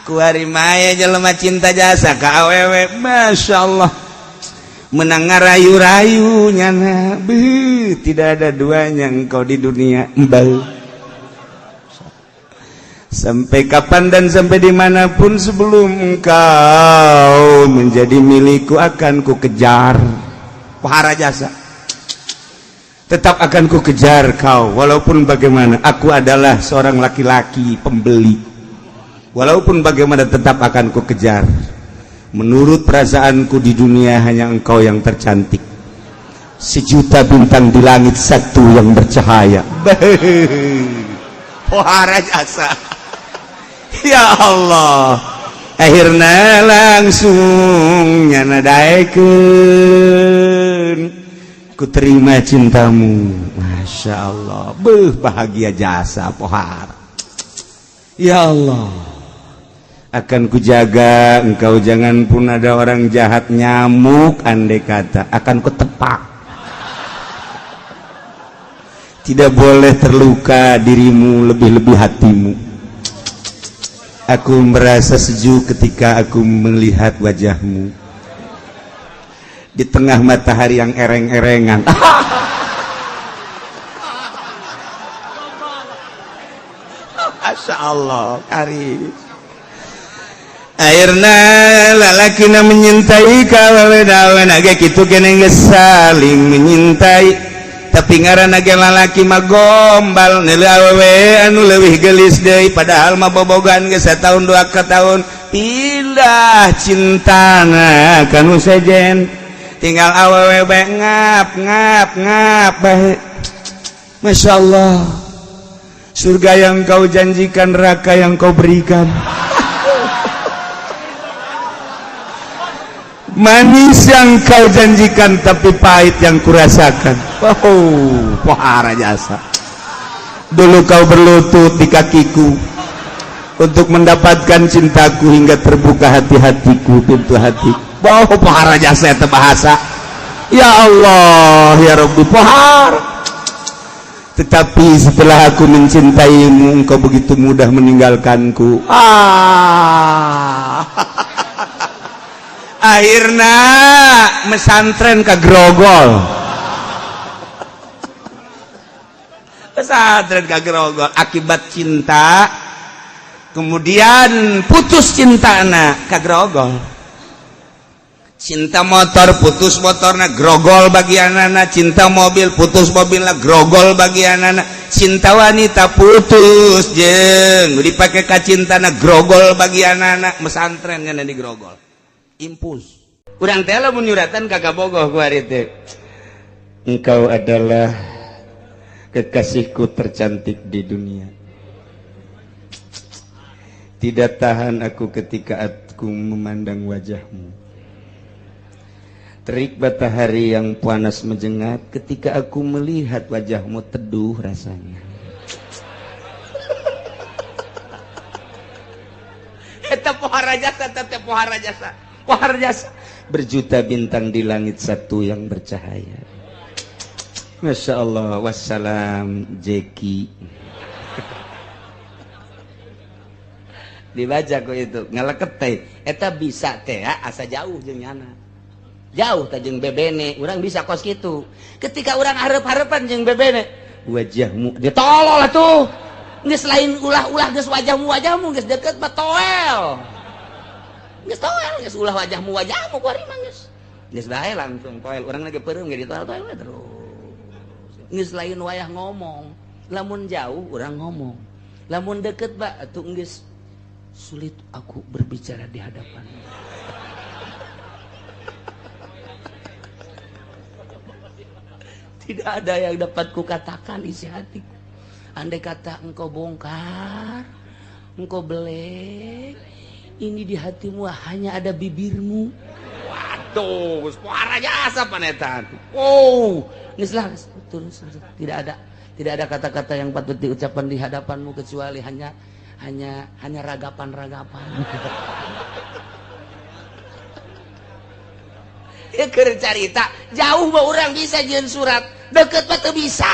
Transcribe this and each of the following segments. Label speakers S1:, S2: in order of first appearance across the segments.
S1: kuari maya jelema cinta jasa ka awewe, masya Allah, menang ngarayu-rayu nyana, tidak ada duanya engkau di dunia, mbal. Sampai kapan dan sampai dimanapun sebelum engkau menjadi milikku akan ku kejar. Pohara jasa, tetap akan ku kejar kau walaupun bagaimana. Aku adalah seorang laki-laki pembeli, walaupun bagaimana tetap akan ku kejar. Menurut perasaanku di dunia hanya engkau yang tercantik, sejuta bintang di langit satu yang bercahaya. Pohara jasa. Ya Allah, akhirnya langsung nyanadaikeun ku terima cintamu. Masya Allah, bahagia jasa pohar. Ya Allah, akan kujaga engkau, jangan pun ada orang jahat nyamuk andai kata, akan kutepak. Tidak boleh terluka dirimu, lebih-lebih hatimu. Aku merasa sejuk ketika aku melihat wajahmu di tengah matahari yang ereng-erengan. Masya Allah, karim. Akhirnya lalakina menyintai kawawedawan agak gitu kena saling menyintai. Tapi ngaranna ge lalaki mah gombal, neuleuh awewe anu leuwih geulis deui, padahal mah bobogan geus sataun 2 tahun. Pindah cintana kanu sejen, tinggal awewe bae ngap bae. Masya Allah, surga yang kau janjikan, neraka yang kau berikan. Manis yang kau janjikan tapi pahit yang kurasakan. Oh, pohara jasa. Dulu kau berlutut di kakiku untuk mendapatkan cintaku hingga terbuka hati-hatiku, pintu hati. Oh, pohara jasa itu bahasa. Ya Allah, ya Rabbi, pohar. Tetapi setelah aku mencintaimu, engkau begitu mudah meninggalkanku. Akhirnya mesantren ke Grogol. Pesantren ke Grogol akibat cinta, kemudian putus cinta anak ke Grogol. Cinta motor putus motorna Grogol bagi anak-anak, cinta mobil putus mobilna Grogol bagi anak-anak, cinta wanita putus jeung dipake ka cintana Grogol bagi anak-anak. Mesantrennya di Grogol. Impuls. Urang teh lamun nyuratan kagak bogoh ku ari teh. Engkau adalah kekasihku tercantik di dunia. Tidak tahan aku ketika aku memandang wajahmu. Terik matahari yang panas menjengat ketika aku melihat wajahmu, teduh rasanya. Eta pohara jasa, tetep pohara jasa. Pohara jasa. Berjuta bintang di langit satu yang bercahaya. Masya Allah. Wassalam Jeki. Dibaca kok itu ngaleket teh. Eta bisa teh asa jauh jeung nyana. Jauh teh jeung bebene, urang bisa kos kitu. Ketika urang hareup-hareupan jeung bebene, wajahmu dia tolol atuh. Geus lain ulah-ulah geus wajahmu geus deket mah toel. Geus toel, geus ulah wajahmu kuari mah geus. Geus bae langsung toel. Urang lagi peureum ge ditoel-toel terus. Geus lain wayah ngomong. Lamun jauh urang ngomong. Lamun deket ba atuh geus sulit aku berbicara di hadapan. Tidak ada yang dapat kukatakan isi hatiku. Andai kata engkau bongkar, engkau belek, ini di hatimu hanya ada bibirmu. Waduh, suara jasa panetan. Oh, nislah tidak ada kata-kata yang patut diucapkan di hadapanmu kecuali hanya ragapan-ragapan. Ya keur carita jauh mah urang bisa jeung surat, deket mah teu bisa.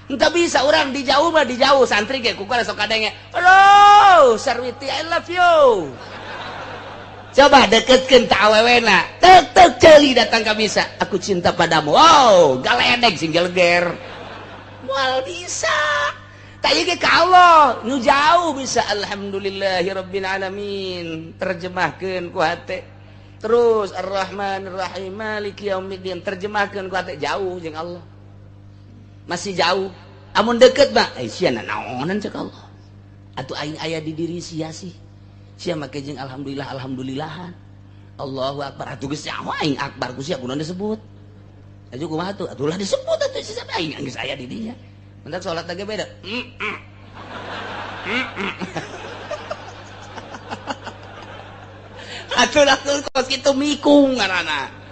S1: Entah bisa orang dijauh mah dijauh santri kayak kukala sok kadenge. Halo, Sarwiti I love you. Coba deketkeun ta awewena. Tek ceuli datang ka bisa. Aku cinta padamu. Wow, galedeg sing geleger. Moal bisa. Tak ieu ge ka Allah, nu jauh bisa. Alhamdulillahirabbil alamin. Terjemahkeun ku hate. Terus Ar-Rahmanir Rahim Maliki Yaumiddin terjemahkeun ku hate jauh jeung Allah. Masih jauh. Amun deket mah sia naonan cek Allah. Atuh aing aya di diri sia sih. Sia make jeung alhamdulillahan. Allahu akbar. Atuh geus nyawa aing akbar ku sia kunaon disebut. Atuh kumaha atuh? Atuh lah disebut atuh sia aing geus aya di dinya. Mentak salat lagi beda. Atuh lah kos kitu mikung ngaranna.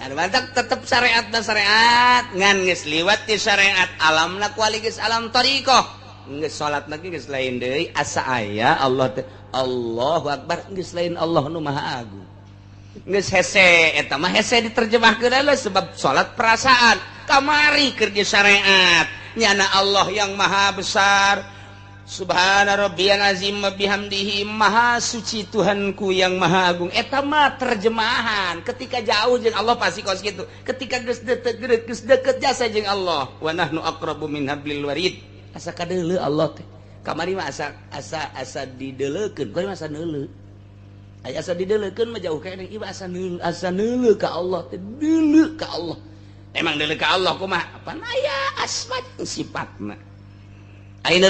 S1: Mantak tetep syariat dan syariat ngan geus liwat ti syariat alamna kuali geus alam tariqah geus salat lagi geus lain deui asa aya Allah Allahu akbar geus lain Allah nu maha agung geus hese eta mah hese diterjemahkeun heula sebab salat perasaan kamari keur di syariat nyana Allah yang maha besar subhana rabbiyal azim wa bihamdihi maha suci Tuhanku yang maha agung eta mah terjemahan ketika jauh jeung Allah pasti kos kitu ketika geus deket jasa jeung Allah wa nahnu aqrabu min hablil warid asa kadeuleu Allah teh kamari mah asa dideuleukeun kamari mah asa neuleu aya asa dideuleukeun mah jauh keneh ieu asa neuleu ka Allah teh deuleu ka Allah emang deuleu ka Allah kumaha apa aya asma sifatna ayeuna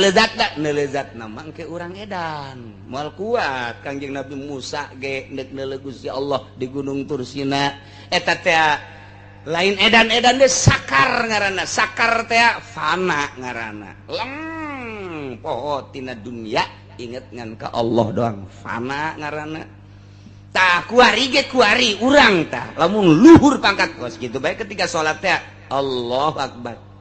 S1: lezatna mangke urang edan moal kuat Kangjeng Nabi Musa ge neuk neuleuh Gusti Allah di Gunung Tursina eta teh lain edan-edan teh sakar ngaranna sakar teh fana ngaranna poho tina dunya inget ngan ka Allah doang fana ngaranna tah kuari ge kuari urang tah lamun luhur pangkat kos kitu bae ketika salat teh Allahu akbar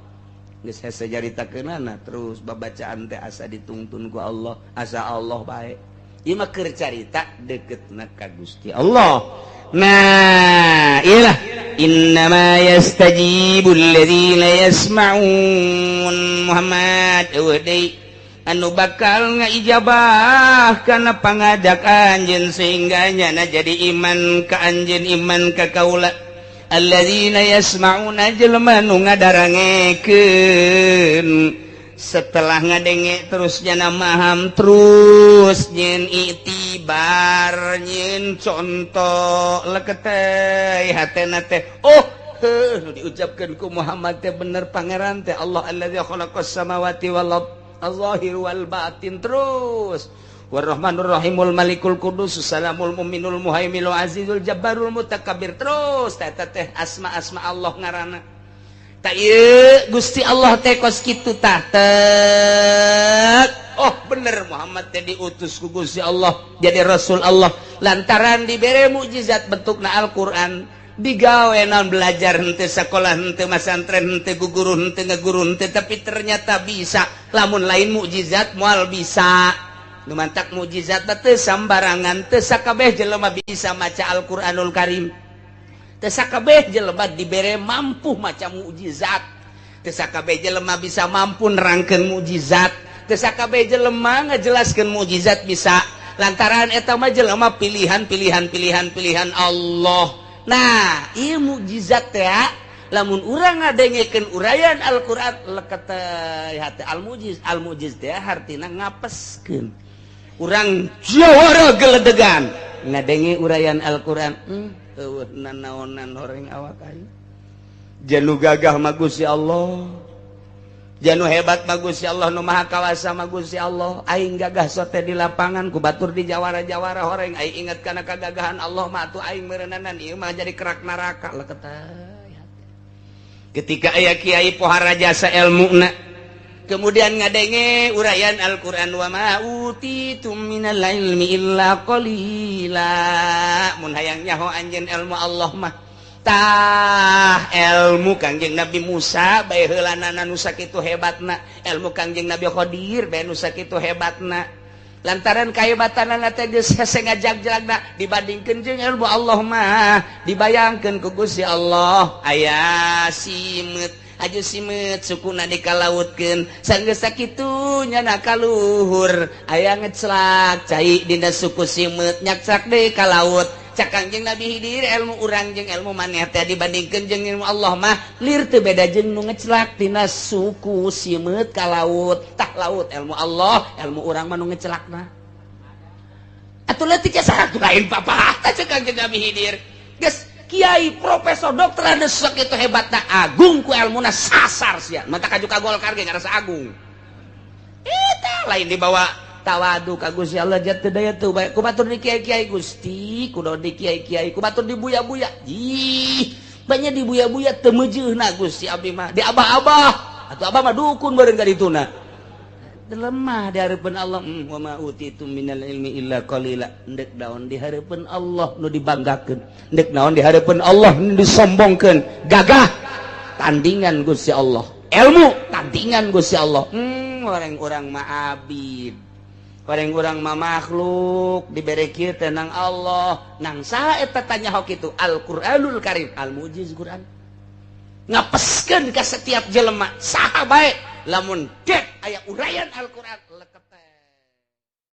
S1: geus hese jaritakeunana terus babacaan teh asa ditungtun ku Allah asa Allah bae ieu mah keur carita deketna ka Gusti Allah nah iyalah innama yastajibul ladzina yasma'un Muhammad eueuh deui anu bakal ngaijabah kana pangajak anjeun sehingga nyana jadi iman ka anjeun iman ka kaula alladzina yasma'una jelema nu ngadarangekeun setelah ngadenge terus nyana maham terus nyen itibar nyen contoh leketeh hatena teh oh diucapkeun ku Muhammad teh bener pangeran teh Allah alladzi khalaqas samawati wal ardh az-zahir wal batin terus Warrahmanur Rahimul Malikul Qudus Salamul Muminul Muhaiminul Azizul Jabbarul Mutakabbir terus eta teh asma-asma Allah ngaranna ta ieu Gusti Allah teh kos kitu tah oh bener Muhammad teh diutus ku Gusti Allah jadi rasul Allah lantaran dibere mukjizat bentukna Al-Qur'an digawe naon belajar henteu sakola henteu masantren henteu guguru henteu ngaguru henteu tapi ternyata bisa lamun lain mukjizat moal bisa nu mantak mukjizat teh sambarangan teu sakabeh jelema bisa maca Al-Qur'anul Karim teu sakabeh jelema dibere mampu maca mukjizat teu sakabeh jelema bisa mampu nerangkeun mukjizat teu sakabeh jelema ngajelaskeun mukjizat bisa lantaran eta mah jelema pilihan Allah nah ieu mukjizat teh lamun urang ngadengekeun urayan Al-Qur'an leket hate al-mujiz teh hartina ngapeskeun urang jawara geledegan ngadenge urayan Al-Qur'an eueuh nanaonan horeng awak aing janu gagah mah Gusti Allah janu hebat mah Gusti Allah nu maha kawasa mah Gusti Allah aing gagah sote di lapangan ku batur di jawara-jawara horeng aing inget kana kagagahan Allah mah atuh aing meureunana ieu mah jadi kerak neraka leket ketika aya kiai pohara jasa ilmuna kemudian ngadenge urayan Al-Qur'an wa ma utitum minal ilmi illa qalila mun hayang nyaho anjeun ilmu Allah mah tah ilmu Kangjeng Nabi Musa bae heulanana nu sakitu hebatna ilmu Kangjeng Nabi Khadir bae nu sakitu hebatna lantaran kahebatanna teh geus hese ngajag-jagna dibandingkeun jeung ilmu Allah mah dibayangkeun ku Gusti Allah aya simeut aju simet sukuna dikalautkeun sanggeus sakitu nyana kaluhur aya ngeclak cai dina suku simet nyakcak deui ka laut cak Kangjeng Nabi Khidir ilmu urang jeung ilmu maneh teh dibandingkeun jeung ilmu Allah mah lir teu beda jeung nu ngeclak tina suku simet ka laut tah laut ilmu Allah ilmu urang mah nu ngeclakna atuh leutik saha lain papah tah cak Kangjeng Nabi Khidir geus kiai profesor dokter anu sakitu hebatna agung ku ilmuna sasar sia mata kaju ka Golkar ge ngarasa agung eta lain dibawa tawadu ka Gusti Allah jatuh daya tuh bae ku batur di kiai-kiai Gusti kudu di kiai-kiai ku batur di buya-buya ih banyak di buya-buya teu meujeuhna Gusti abdi mah di abah-abah atuh abah mah dukun beureung ka dituna lemah di hareupeun Allah wa ma utitu minal ilmi illa qalila endek daon di hareupeun Allah nu dibanggakeun endek naon di hareupeun Allah nu disombongkeun gagah tandingan Gusti Allah ilmu tandingan Gusti Allah orang-orang mah abid orang-orang mah makhluk dibere kieu teh nang Allah nang saha eta tanya hok kitu Al-Qur'anul Karim al-mujiz Quran ngapeskeun ka setiap jelema saha bae lamun dek aya uraian Al-Quran